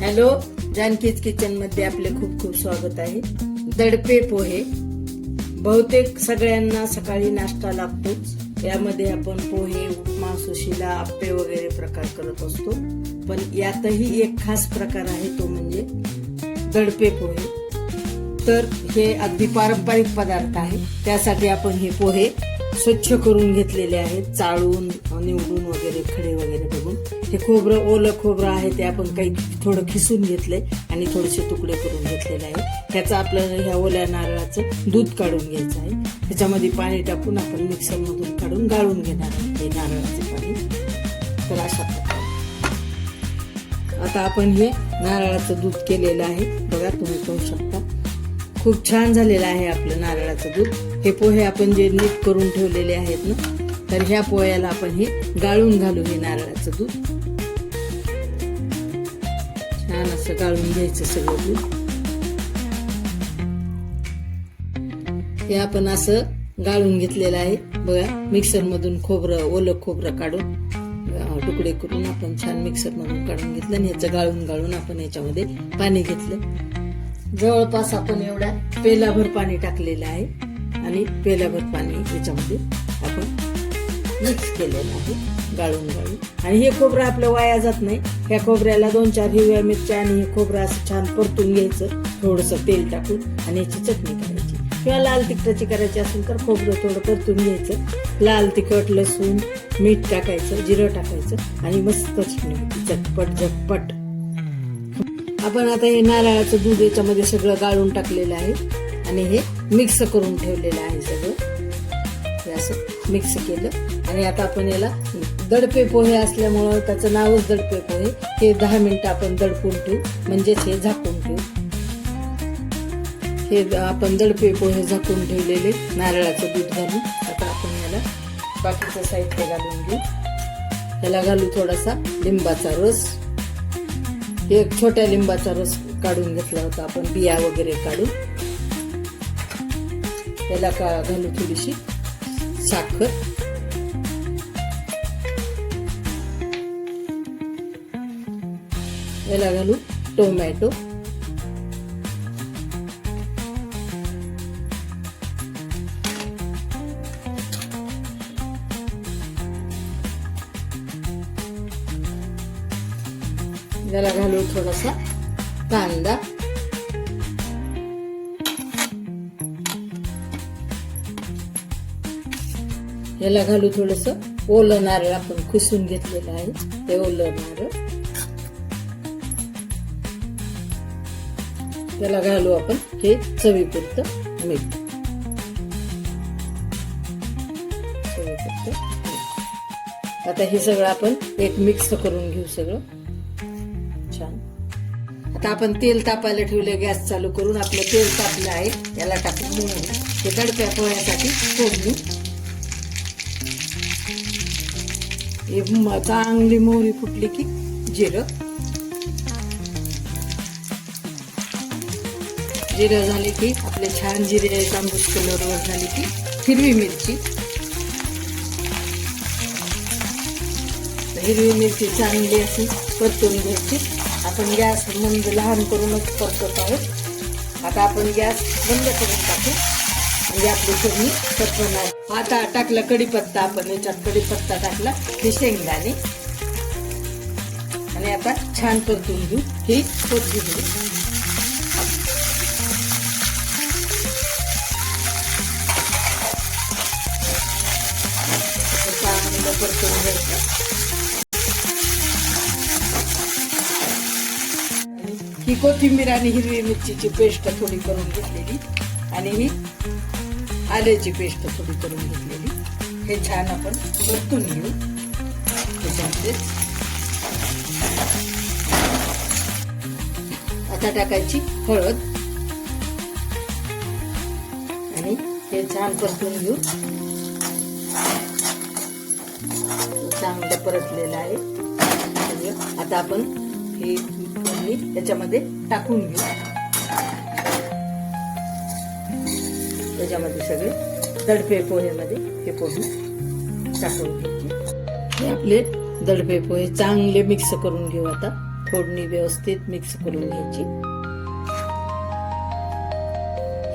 Hello, जानकीज kitchen मध्ये आपले खूप खूप स्वागत आहे. दडपे पोहे बहुतेक सगळ्यांना सकाळी नाश्ता लागतोच. यामध्ये आपण पोहे, उपमा, सुशिला, आप्पे वगैरे प्रकार करत असतो. पण यातही एक खास प्रकार आहे, तो म्हणजे दडपे पोहे. तर हे अगदी पारंपरिक पदार्थ आहे. त्यासाठी आपण हे पोहे स्वच्छ करून घेतलेले आहेत, चाळून निवडून वगैरे खडे वगैरे बघून. हे खोबरं, ओलं खोबरं आहे, ते आपण काही थोडं खिसून घेतलंय आणि थोडेसे तुकडे करून घेतलेले आहे. त्याचं आपल्याला ह्या ओल्या नारळाचं दूध काढून घ्यायचं आहे. त्याच्यामध्ये पाणी टाकून आपण मिक्सर मधून काढून गाळून घेणार आहोत हे नारळाचं पाणी. तर अशा प्रकारे आता आपण हे नारळाचं दूध केलेलं आहे. बघा, तुम्ही पाहू शकता, खूप छान झालेलं आहे आपलं नारळाचं दूध. हे पोहे आपण जे नीट करून ठेवलेले आहेत ना, तर ह्या पोह्याला आपण हे गाळून घालू. हे नारळाचं दूध छान असं गाळून घ्यायचं सगळं दूध. हे आपण असं गाळून घेतलेलं आहे. बघा, मिक्सर मधून खोबरं, ओलं खोबरं काढून तुकडे करून आपण छान मिक्सर मधून काढून घेतलं आणि ह्याचं गाळून आपण याच्यामध्ये पाणी घेतलं. जवळपास आपण एवढ्या पेलाभर पाणी टाकलेलं आहे आणि पेलाभर पाणी याच्यामध्ये आपण मिक्स केलेलं आहे गाळून. आणि हे खोबरं आपलं वाया जात नाही. ह्या खोबऱ्याला 2-4 हिरव्या मिरच्या आणि हे खोबरं असं छान परतून घ्यायचं, थोडंसं तेल टाकून, आणि याची चटणी करायची. किंवा लाल तिखटाची करायची असेल तर खोबरं थोडं परतून घ्यायचं. लाल तिखट, लसूण, मीठ टाकायचं, जिरं टाकायचं आणि मस्त चटणी होती, झटपट. आपण आता हे नारळाचं दूध याच्यामध्ये सगळं गाळून टाकलेलं आहे आणि हे मिक्स करून ठेवलेलं आहे सगळं. असं मिक्स केलं आणि आता आपण याला दडपे पोहे असल्यामुळं त्याचं नावच दडपे पोहे. हे 10 मिनिटं आपण दडपून ठेवू, म्हणजेच हे झाकून ठेवू. हे आपण दडपे पोहे झाकून ठेवलेले नारळाचं दूध घालून. आता आपण याला बाकीचं साहित्य घालून घेऊ. याला घालू थोडासा लिंबाचा रस. एक छोट्या लिंबाचा रस काढून घेतला होता आपण, बिया वगैरे काढून. त्याला घालू थोडीशी साखर. याला घालू टोमॅटो. याला घालू थोडासा कांदा. याला घालू थोडस ओलं नारळ, आपण खुसून घेतलेलं आहे ते ओलं नारळ. त्याला घालू आपण हे चवीपुरतं मीठ. आता हे सगळं आपण एक मिक्स करून घेऊ सगळं छान. आता आपण तेल तापायला ठेवलं, गॅस चालू करून. आपलं तेल तापलं आहे, याला टाकून मोहरी. हे दडप्या पोह्यासाठी फोडणी. चांगली मोहरी फुटली की जिरं. जिरं झाले की आपले छान जिरे तांबूस कलरवर झाली की हिरवी मिरची. हिरवी मिरची चांगली अशी परतून घ्यायची. आपण गॅस मंद लहान करूनच परतत आहोत. आता आपण गॅस बंद करून टाकू, म्हणजे आपली फोडणी करपणार. आता टाकला कढीपत्ता, आपण याच्यात कढीपत्ता टाकला, हे शेंगदाणे, आणि आता छान परतून घेऊ ही कोथिंबीर. चांगलं परतून घ्यायचं. ही कोथिंबीर आणि हिरवी मिरचीची पेस्ट थोडी करून घेतलेली आणि ही आल्याची पेस्ट थोडी करून घेतलेली. हे छान आपण परतून घेऊ. त्याच्यामध्ये आता टाकायची हळद आणि हे छान परतून घेऊ. चांगलं परतलेलं आहे. आता आपण हे त्याच्यामध्ये टाकून घेऊ. त्याच्यामध्ये सगळे दडपे पोहेमध्ये हे पोहे टाकून घ्यायचे. हे आपले दडपे पोहे चांगले मिक्स करून घेऊ आता फोडणी व्यवस्थित मिक्स करून घ्यायची.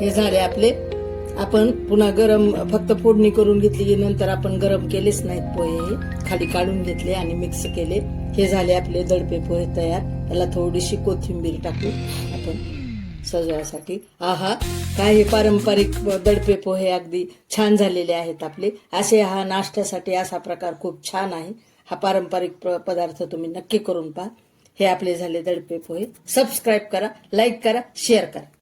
हे झाले आपले. आपण पुन्हा गरम फक्त फोडणी करून घेतली की नंतर आपण गरम केलेच नाहीत पोहे. हे खाली काढून घेतले आणि मिक्स केले. हे झाले आपले दडपे पोहे तयार. याला थोडीशी कोथिंबीर टाकू आपण सजवासाठी. आहा, काय हे पारंपरिक दडपे पोहे अगदी छान झालेले आहेत आपले. असे हा नाश्त्यासाठी असा प्रकार खूप छान आहे. हा पारंपरिक पदार्थ तुम्ही नक्की करून पहा. हे आपले झाले दडपे पोहे. सबस्क्राईब करा, लाईक करा, शेअर करा.